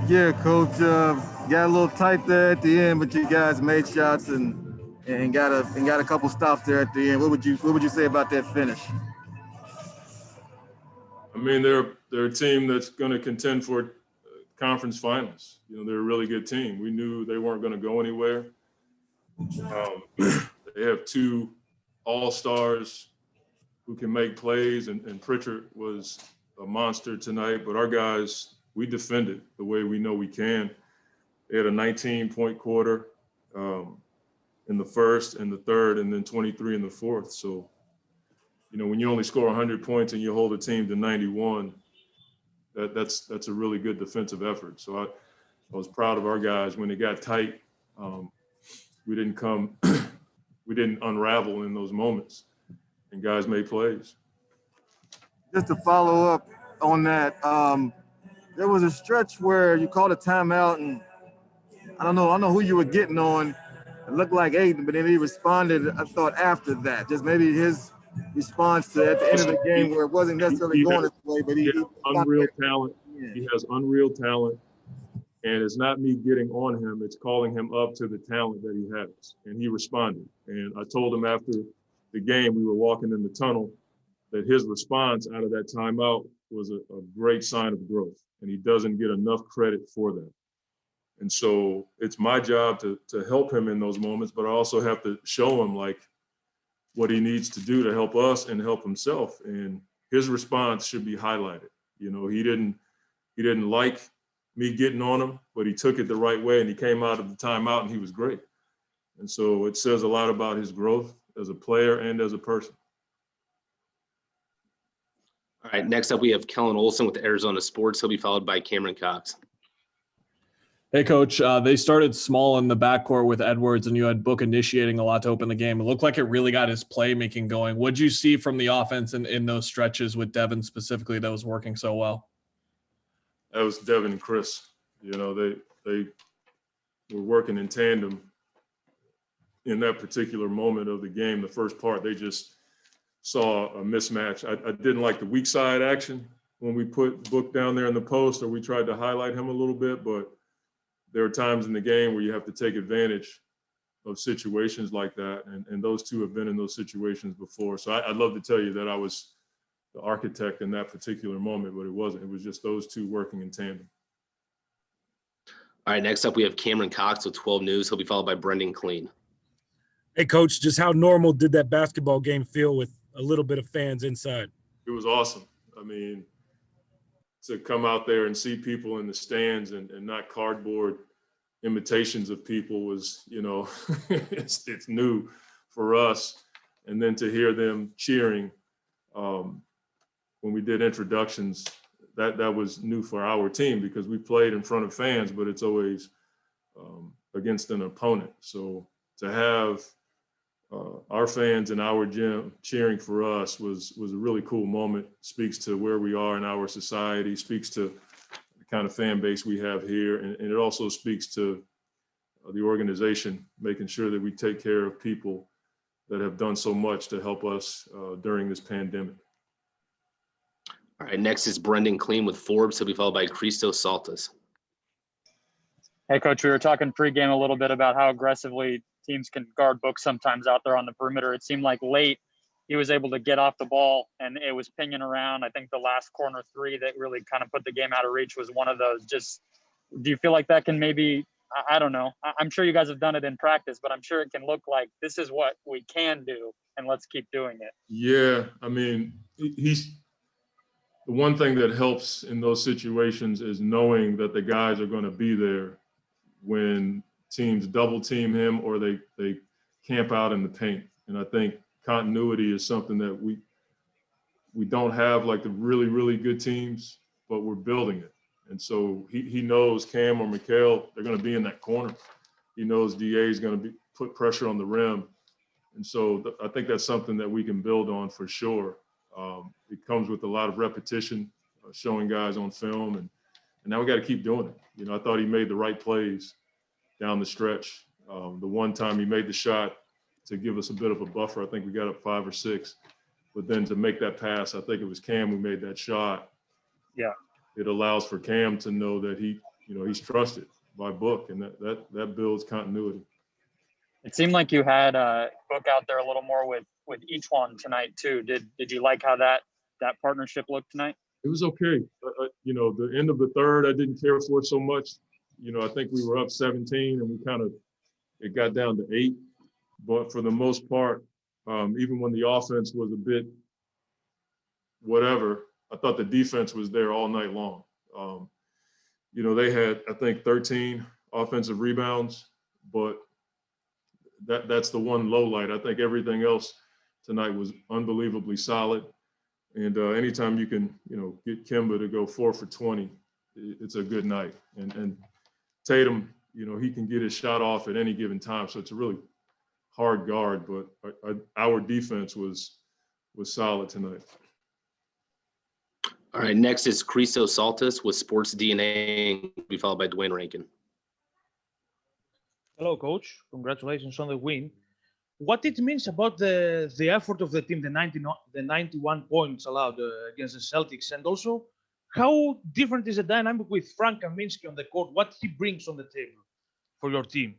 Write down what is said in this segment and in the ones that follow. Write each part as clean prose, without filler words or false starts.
Yeah, Coach. Got a little tight there at the end, but you guys made shots and got a couple stops there at the end. What would you say about that finish? I mean, they're a team that's going to contend for conference finals. You know, they're a really good team. We knew they weren't going to go anywhere. They have two all-stars who can make plays, and Pritchard was a monster tonight. But our guys, we defended the way we know we can. They had a 19-point quarter in the first and the third, and then 23 in the fourth. So, you know, when you only score 100 points and you hold a team to 91, that's a really good defensive effort. So I was proud of our guys when it got tight. We didn't unravel in those moments, and guys made plays. Just to follow up on that, there was a stretch where you called a timeout, and I don't know who you were getting on. It looked like Ayton, but then he responded, I thought, after that. Just maybe his response to at the end of the game where it wasn't necessarily going his way, but he unreal talent. He has unreal talent. And it's not me getting on him, it's calling him up to the talent that he has. And he responded. And I told him after the game, we were walking in the tunnel, that his response out of that timeout was a great sign of growth. And he doesn't get enough credit for that. And so it's my job to help him in those moments, but I also have to show him like what he needs to do to help us and help himself. And his response should be highlighted. You know, he didn't like me getting on him, but he took it the right way and he came out of the timeout and he was great. And so it says a lot about his growth as a player and as a person. All right, next up we have Kellen Olson with Arizona Sports. He'll be followed by Cameron Cox. Hey, Coach. They started small in the backcourt with Edwards, and you had Book initiating a lot to open the game. It looked like it really got his playmaking going. What did you see from the offense in those stretches with Devin specifically that was working so well? That was Devin and Chris. You know, they were working in tandem in that particular moment of the game. The first part, they just saw a mismatch. I didn't like the weak side action when we put Book down there in the post, or we tried to highlight him a little bit, but there are times in the game where you have to take advantage of situations like that. And those two have been in those situations before. So I'd love to tell you that I was the architect in that particular moment, but it wasn't. It was just those two working in tandem. All right, next up we have Cameron Cox with 12 News. He'll be followed by Brendan Clean. Hey, Coach, just how normal did that basketball game feel with a little bit of fans inside? It was awesome. I mean, to come out there and see people in the stands and not cardboard imitations of people was, you know, it's new for us. And then to hear them cheering when we did introductions, that was new for our team because we played in front of fans, but it's always against an opponent. So to have our fans in our gym cheering for us was a really cool moment. Speaks to where we are in our society, speaks to the kind of fan base we have here. And it also speaks to the organization, making sure that we take care of people that have done so much to help us during this pandemic. All right, next is Brendan Clean with Forbes. He'll be followed by Christos Saltas. Hey, Coach, we were talking pregame a little bit about how aggressively teams can guard Book sometimes out there on the perimeter. It seemed like late he was able to get off the ball and it was pinging around. I think the last corner three that really kind of put the game out of reach was one of those. Just, do you feel like that can maybe, I don't know. I'm sure you guys have done it in practice, but I'm sure it can look like this is what we can do and let's keep doing it. Yeah, I mean, he's the one thing that helps in those situations is knowing that the guys are going to be there when teams double team him or they camp out in the paint. And I think continuity is something that we don't have like the really, really good teams, but we're building it. And so he knows Cam or Mikal, they're going to be in that corner. He knows DA is going to put pressure on the rim. And so I think that's something that we can build on for sure. It comes with a lot of repetition, showing guys on film, and now we got to keep doing it. You know, I thought he made the right plays down the stretch. The one time he made the shot to give us a bit of a buffer, I think we got up 5 or 6. But then to make that pass, I think it was Cam who made that shot. Yeah. it allows for Cam to know that he's trusted by Book, and that builds continuity. It seemed like you had Book out there a little more with each one tonight too. Did you like how that partnership looked tonight? It was okay. The end of the third, I didn't care for so much. I think we were up 17, and it got down to 8. But for the most part, even when the offense was a bit whatever, I thought the defense was there all night long. They had, I think, 13 offensive rebounds, but that's the one low light. I think everything else tonight was unbelievably solid. And anytime you can, get Kemba to go 4 for 20, it's a good night. And Tatum, he can get his shot off at any given time. So it's a really hard guard, but our defense was solid tonight. All right, next is Christos Saltis with Sports DNA, and be followed by Dwayne Rankin. Hello, Coach. Congratulations on the win. What it means about the effort of the team, the 91 points allowed against the Celtics, and also how different is the dynamic with Frank Kaminsky on the court, what he brings on the table for your team?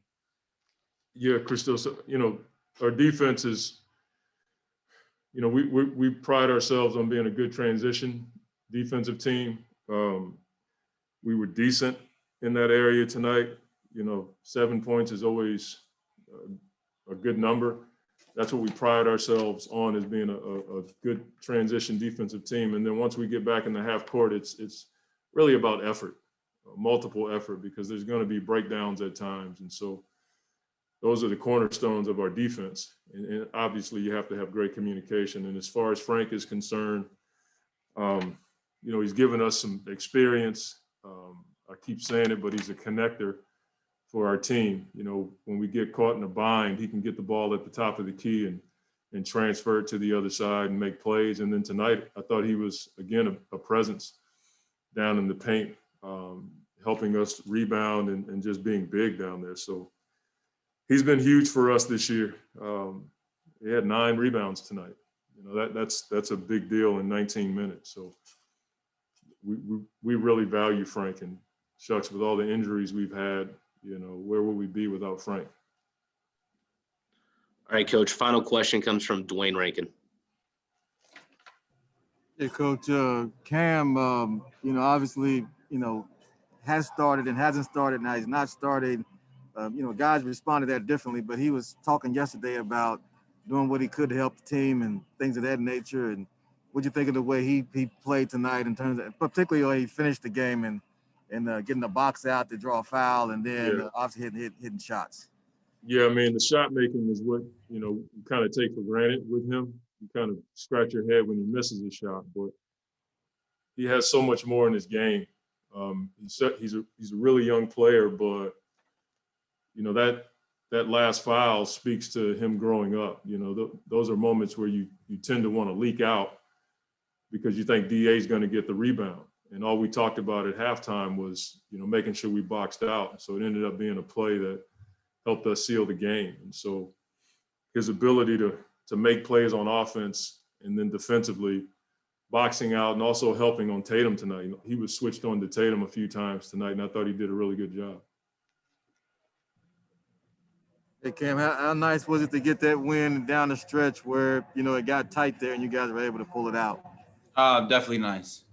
Yeah, Christos, our defense is, we pride ourselves on being a good transition defensive team. We were decent in that area tonight. 7 points is always a good number. That's what we pride ourselves on, as being a good transition defensive team. And then once we get back in the half court, it's really about effort, multiple effort, because there's going to be breakdowns at times. And so those are the cornerstones of our defense. And obviously you have to have great communication. And as far as Frank is concerned, he's given us some experience. I keep saying it, but he's a connector for our team. When we get caught in a bind, he can get the ball at the top of the key and transfer it to the other side and make plays. And then tonight, I thought he was, again, a presence down in the paint, helping us rebound and just being big down there. So he's been huge for us this year. He had 9 rebounds tonight. That's a big deal in 19 minutes. So we really value Frank, and shucks, with all the injuries we've had, where would we be without Frank? All right, Coach, final question comes from Dwayne Rankin. Hey, Coach, Cam, obviously, has started and hasn't started. Now he's not started. Guys responded that differently, but he was talking yesterday about doing what he could to help the team and things of that nature. And what do you think of the way he played tonight, in terms of, particularly the way he finished the game and getting the box out to draw a foul, and then obviously hitting shots? Yeah, I mean, the shot making is what, you kind of take for granted with him. You kind of scratch your head when he misses a shot, but he has so much more in his game. He's a really young player, but, that last foul speaks to him growing up. Those are moments where you tend to want to leak out because you think DA is going to get the rebound. And all we talked about at halftime was, making sure we boxed out. So it ended up being a play that helped us seal the game. And so his ability to make plays on offense and then defensively boxing out and also helping on Tatum tonight. He was switched on to Tatum a few times tonight, and I thought he did a really good job. Hey, Cam, how nice was it to get that win down the stretch where, it got tight there and you guys were able to pull it out? Definitely nice.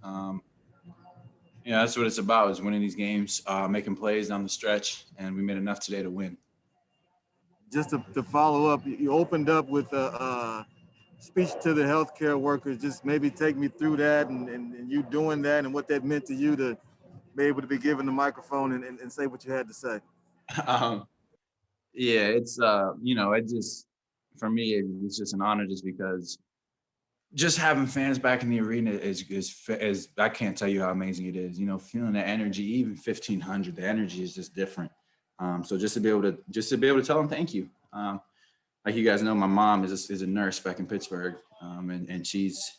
That's what it's about, is winning these games, making plays down the stretch, and we made enough today to win. Just to follow up, you opened up with a speech to the healthcare workers. Just maybe take me through that and you doing that and what that meant to you to be able to be given the microphone and say what you had to say. It's, it just, for me, it's just an honor, just because just having fans back in the arena is I can't tell you how amazing it is. Feeling the energy, even 1,500, the energy is just different. So just to be able to tell them thank you. Like you guys know, my mom is a nurse back in Pittsburgh, and she's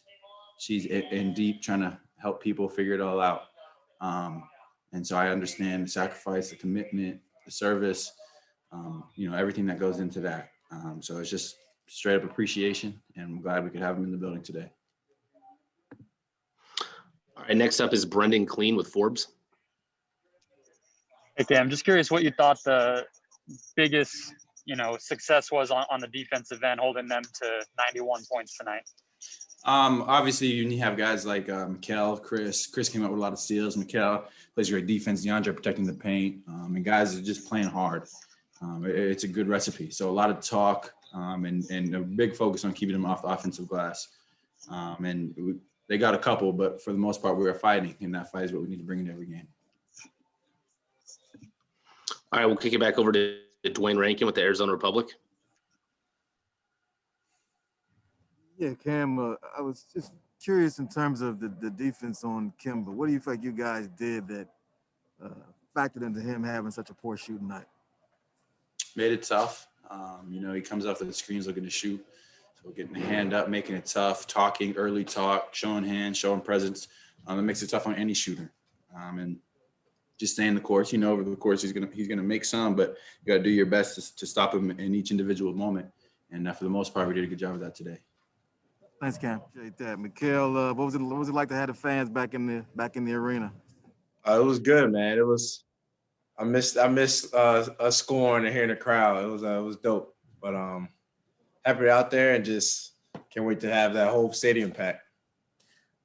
in deep trying to help people figure it all out. And so I understand the sacrifice, the commitment, the service, everything that goes into that. So it's just straight up appreciation, and I'm glad we could have him in the building today. All right, next up is Brendan Clean with Forbes. Okay, I'm just curious what you thought the biggest, success was on the defensive end, holding them to 91 points tonight. Obviously, you have guys like Mikal, Chris. Chris came up with a lot of steals. Mikal plays great defense. Deandre protecting the paint, and guys are just playing hard. It's a good recipe. So a lot of talk and a big focus on keeping them off the offensive glass. They got a couple, but for the most part, we were fighting, and that fight is what we need to bring into every game. All right, we'll kick it back over to Dwayne Rankin with the Arizona Republic. Yeah, Cam, I was just curious in terms of the defense on Kemba. What do you think you guys did that factored into him having such a poor shooting night? Made it tough. He comes off the screens looking to shoot. So getting the hand up, making it tough, talking, early talk, showing hands, showing presence. It makes it tough on any shooter. And just staying the course. Over the course he's gonna make some, but you got to do your best to stop him in each individual moment. And for the most part, we did a good job of that today. Thanks, Cam. Appreciate that. Mikal, what was it like to have the fans back in the arena? It was good, man. I missed us scoring and hearing the crowd. It was dope. But happy out there and just can't wait to have that whole stadium packed.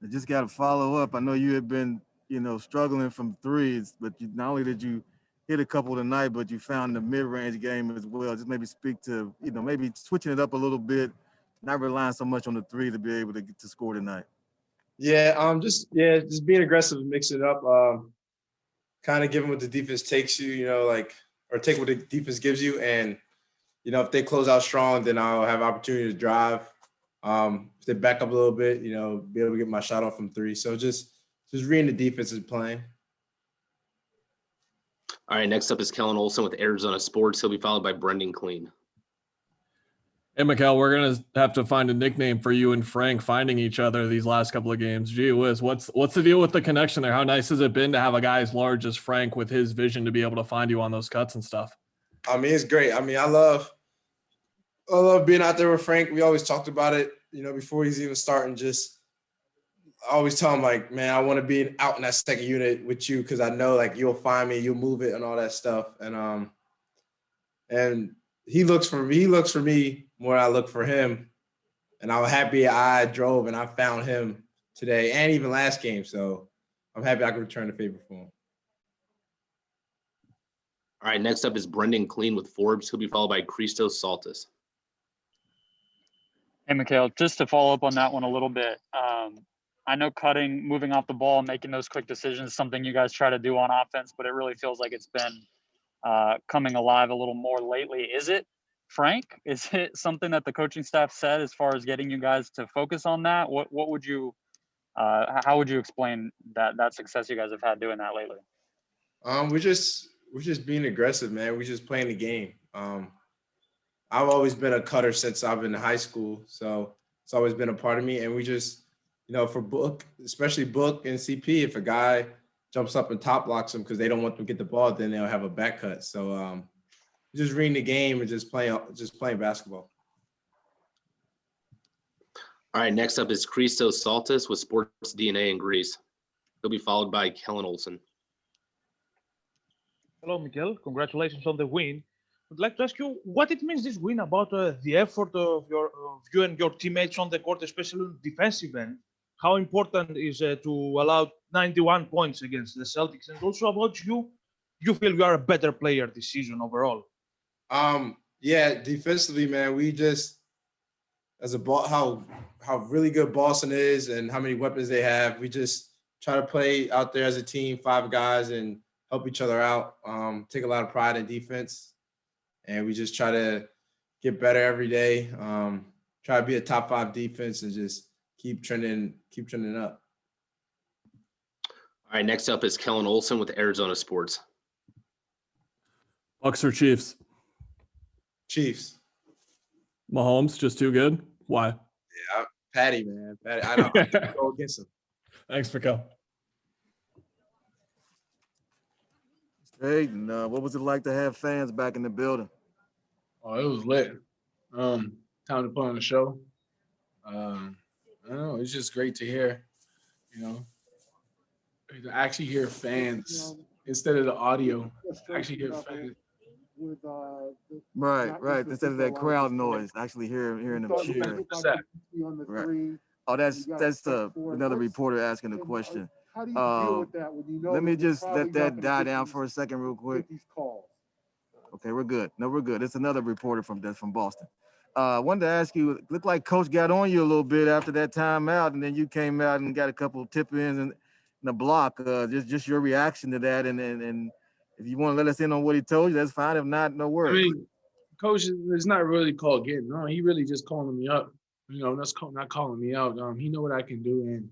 I just got to follow up. I know you had been, struggling from threes, but not only did you hit a couple tonight, but you found the mid-range game as well. Just maybe speak to, maybe switching it up a little bit, not relying so much on the three to be able to get to score tonight. Yeah, just being aggressive and mixing it up. Kind of giving what the defense takes you, or take what the defense gives you. And, if they close out strong, then I'll have opportunity to drive. If they back up a little bit, be able to get my shot off from three. So just reading the defense and playing. All right, next up is Kellen Olson with Arizona Sports. He'll be followed by Brendan Clean. Hey, Mikal, we're going to have to find a nickname for you and Frank finding each other these last couple of games. Gee whiz, what's the deal with the connection there? How nice has it been to have a guy as large as Frank with his vision to be able to find you on those cuts and stuff? It's great. I love being out there with Frank. We always talked about it, before he's even starting. I always tell him, like, man, I want to be out in that second unit with you because I know, like, you'll find me, you'll move it and all that stuff. And he looks for me more than I look for him. And I'm happy I drove and I found him today and even last game. So I'm happy I could return the favor for him. All right, next up is Brendan Clean with Forbes. He'll be followed by Christos Saltis. Hey, Mikal, just to follow up on that one a little bit. I know cutting, moving off the ball, making those quick decisions is something you guys try to do on offense, but it really feels like it's been coming alive a little more lately. Is it, Frank? Is it something that the coaching staff said as far as getting you guys to focus on that? What would you, how would you explain that success you guys have had doing that lately? We're just being aggressive, man. We're just playing the game. I've always been a cutter since I've been in high school, so it's always been a part of me. And we just, for Book, especially Book and CP, if a guy jumps up and top blocks them because they don't want them to get the ball, then they'll have a back cut. So just reading the game and just playing basketball. All right, next up is Christos Saltis with Sports DNA in Greece. He'll be followed by Kellen Olson. Hello, Mikal. Congratulations on the win. I'd like to ask you what it means, this win, about the effort of you and your teammates on the court, especially on defensive end. How important is to allow 91 points against the Celtics, and also about you feel you are a better player this season overall? Yeah, defensively, man, we just, as a ball, how really good Boston is and how many weapons they have, we just try to play out there as a team, 5 guys, and help each other out. Take a lot of pride in defense, and we just try to get better every day. Try to be a top 5 defense and just keep trending up. All right, next up is Kellen Olson with Arizona Sports. Bucks or Chiefs? Chiefs. Mahomes, just too good? Why? Yeah, Patty, man. Patty, I don't go against him. Thanks, Mikal. Hey, what was it like to have fans back in the building? Oh, it was lit. Time to put on the show. I don't know. It's just great to hear, to actually hear fans instead of the audio. Actually hear fans. Right. Instead of that crowd noise, actually hearing them cheer. Right. Oh, that's another reporter asking a question. Let me just let that die down for a second real quick. Okay, we're good. No, we're good. It's another reporter from Boston. Wanted to ask you, looked like Coach got on you a little bit after that timeout, and then you came out and got a couple of tip-ins in the block. Just your reaction to that, and if you want to let us in on what he told you, that's fine. If not, no worries. I mean, Coach is not really called getting on. He really just calling me up. That's not calling me out. He know what I can do, and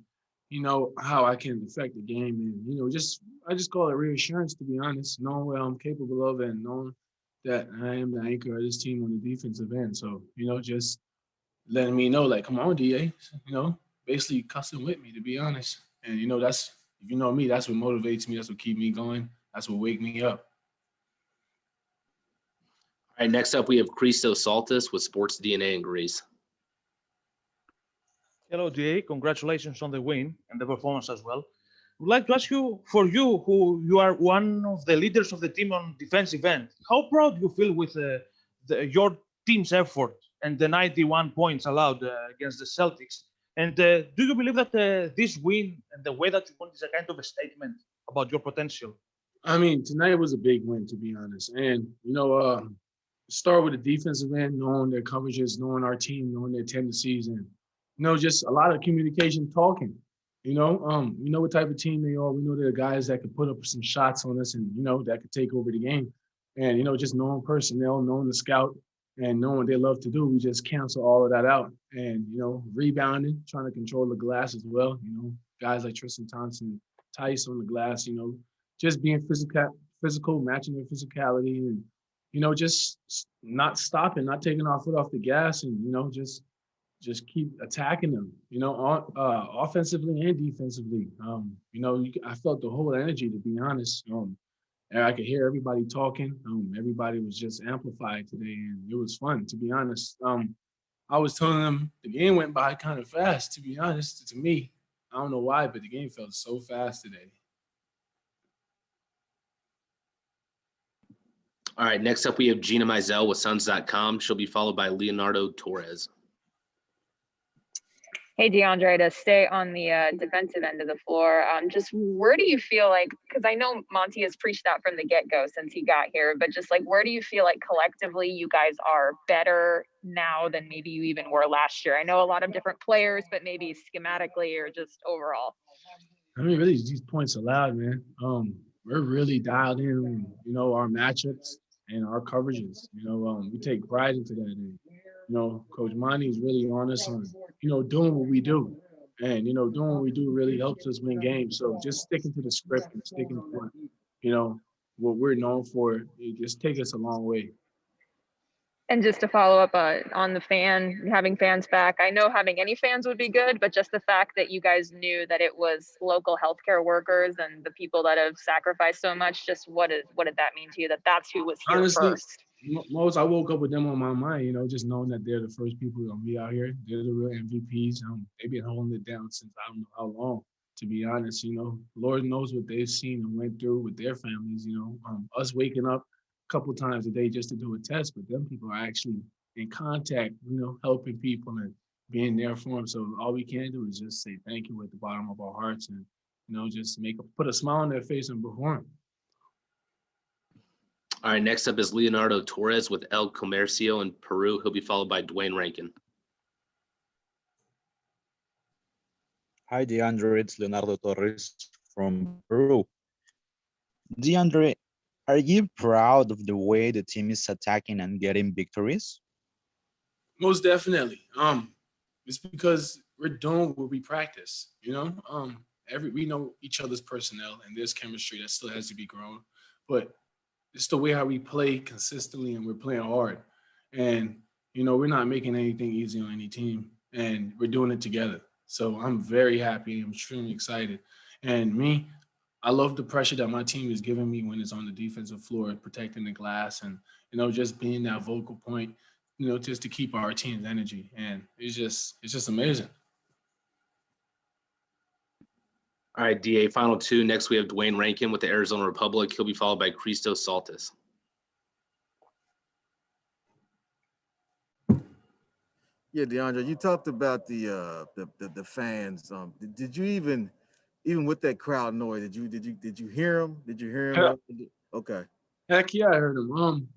he know how I can affect the game. And I just call it reassurance, to be honest, knowing what I'm capable of and knowing that I am the anchor of this team on the defensive end. So just letting me know, like, come on, DA. Basically cussing with me, to be honest. And that's, if you know me, that's what motivates me. That's what keeps me going. That's what wake me up. All right, next up we have Christos Saltis with Sports DNA in Greece. Hello, DA. Congratulations on the win and the performance as well. I would like to ask you, for you, who you are one of the leaders of the team on defensive end, how proud you feel with your team's effort and the 91 points allowed against the Celtics? And do you believe that this win and the way that you won is a kind of a statement about your potential? I mean, tonight was a big win, to be honest. And, start with the defensive end, knowing their coverages, knowing our team, knowing their tendencies, and, just a lot of communication, talking. We know what type of team they are. We know they're guys that could put up some shots on us and, that could take over the game. And, just knowing personnel, knowing the scout, and knowing what they love to do, we just cancel all of that out. And, rebounding, trying to control the glass as well. Guys like Tristan Thompson, Tice on the glass, just being physical, matching their physicality and, just not stopping, not taking our foot off the gas and, just keep attacking them, offensively and defensively. I felt the whole energy, to be honest. And I could hear everybody talking. Everybody was just amplified today, and it was fun, to be honest. I was telling them the game went by kind of fast, to be honest, to me. I don't know why, but the game felt so fast today. All right, next up we have Gina Mizell with Suns.com. She'll be followed by Leonardo Torres. Hey, Deandre, to stay on the defensive end of the floor, just where do you feel like, because I know Monty has preached that from the get-go since he got here, but just like, where do you feel like collectively you guys are better now than maybe you even were last year? I know a lot of different players, but maybe schematically or just overall. I mean, really, these points allowed, man. We're really dialed in, our matchups and our coverages. We take pride into that. And, Coach Monty is really on us on, doing what we do. And, doing what we do really helps us win games. So just sticking to the script and sticking to what we're known for, it just takes us a long way. And just to follow up on having fans back, I know having any fans would be good, but just the fact that you guys knew that it was local healthcare workers and the people that have sacrificed so much, just what did that mean to you, that that's who was here Honestly, first? I woke up with them on my mind, just knowing that they're the first people going to be out here. They're the real MVPs. They've been holding it down since I don't know how long, to be honest. Lord knows what they've seen and went through with their families, us waking up a couple times a day just to do a test, but them people are actually in contact, helping people and being there for them. So all we can do is just say thank you at the bottom of our hearts and, just put a smile on their face and perform. All right, next up is Leonardo Torres with El Comercio in Peru. He'll be followed by Dwayne Rankin. Hi, Deandre. It's Leonardo Torres from Peru. Deandre, are you proud of the way the team is attacking and getting victories? Most definitely. It's because we're doing what we practice, we know each other's personnel and there's chemistry that still has to be grown, but it's the way how we play consistently and we're playing hard. And, we're not making anything easy on any team and we're doing it together. So I'm very happy. I'm extremely excited. And I love the pressure that my team is giving me when it's on the defensive floor, protecting the glass and, just being that vocal point, just to keep our team's energy. And it's just amazing. All right, DA, final two. Next, we have Dwayne Rankin with the Arizona Republic. He'll be followed by Christos Saltis. Yeah, Deandre, you talked about the fans. Did you even with that crowd noise? Did you hear them? Did you hear them? Okay. Heck yeah, I heard them.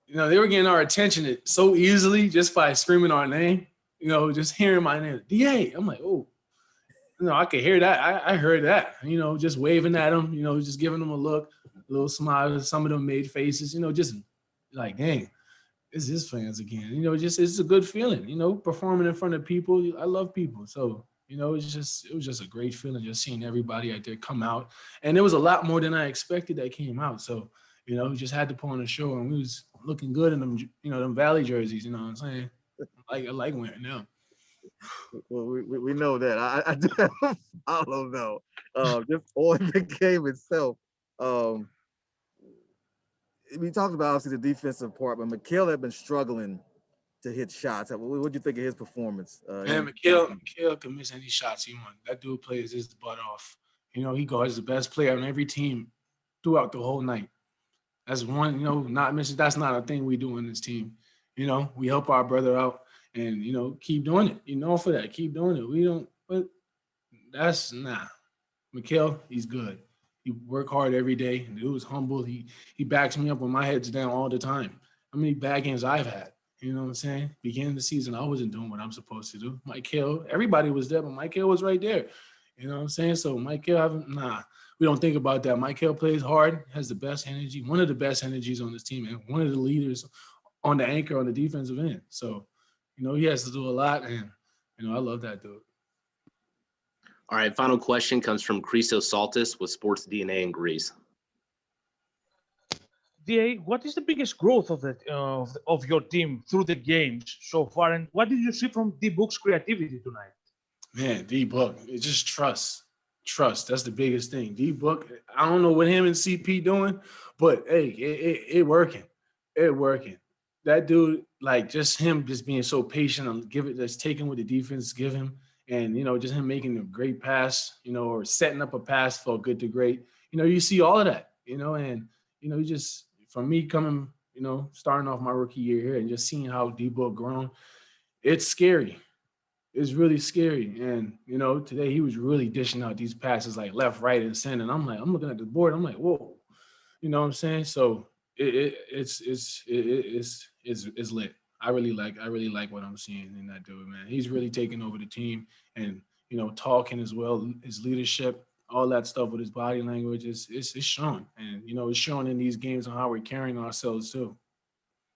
They were getting our attention so easily just by screaming our name. Just hearing my name, DA. I'm like, oh, I could hear that. I heard that. Just waving at them. Just giving them a look, a little smile. Some of them made faces. Just like, dang, it's his fans again. Just it's a good feeling. Performing in front of people. I love people, so it was just a great feeling just seeing everybody out there come out, and there was a lot more than I expected that came out. So we just had to put on a show, and we was looking good in them, them Valley jerseys. You know what I'm saying? I like wearing them. Well, we know that. I don't know. Just on the game itself. We talked about obviously the defensive part, but Mikal had been struggling to hit shots. What do you think of his performance? Man, Mikal can miss any shots he wants. That dude plays his butt off. He guards the best player on every team throughout the whole night. That's one, not missing. That's not a thing we do on this team. We help our brother out and, keep doing it. For that. Keep doing it. We don't, but that's Mikal, he's good. He work hard every day. The dude's humble. He backs me up when my head's down all the time. How many bad games I've had? You know what I'm saying? Beginning of the season, I wasn't doing what I'm supposed to do. Mikal, everybody was there, but Mikal was right there. You know what I'm saying? So Mikal, we don't think about that. Mikal plays hard, has the best energy, one of the best energies on this team, and one of the leaders on the anchor on the defensive end. So, he has to do a lot, and, I love that dude. All right, final question comes from Christos Saltis with Sports DNA in Greece. DA, what is the biggest growth of your team through the games so far, and what did you see from D-Book's creativity tonight? Man, D-Book, it's just trust. Trust, that's the biggest thing. D-Book, I don't know what him and CP doing, but hey, it working. It working. That dude, just him just being so patient and just taking what the defense give him, and just him making a great pass, or setting up a pass felt good to great. You see all of that, and just from me coming, starting off my rookie year here and just seeing how D-Book grown, it's scary. It's really scary. And, today he was really dishing out these passes like left, right, and center. And I'm looking at the board. I'm like, whoa. You know what I'm saying? So it's lit. I really like what I'm seeing in that dude, man. He's really taking over the team and, talking as well, his leadership, all that stuff with his body language it's shown. And, it's shown in these games on how we're carrying ourselves too.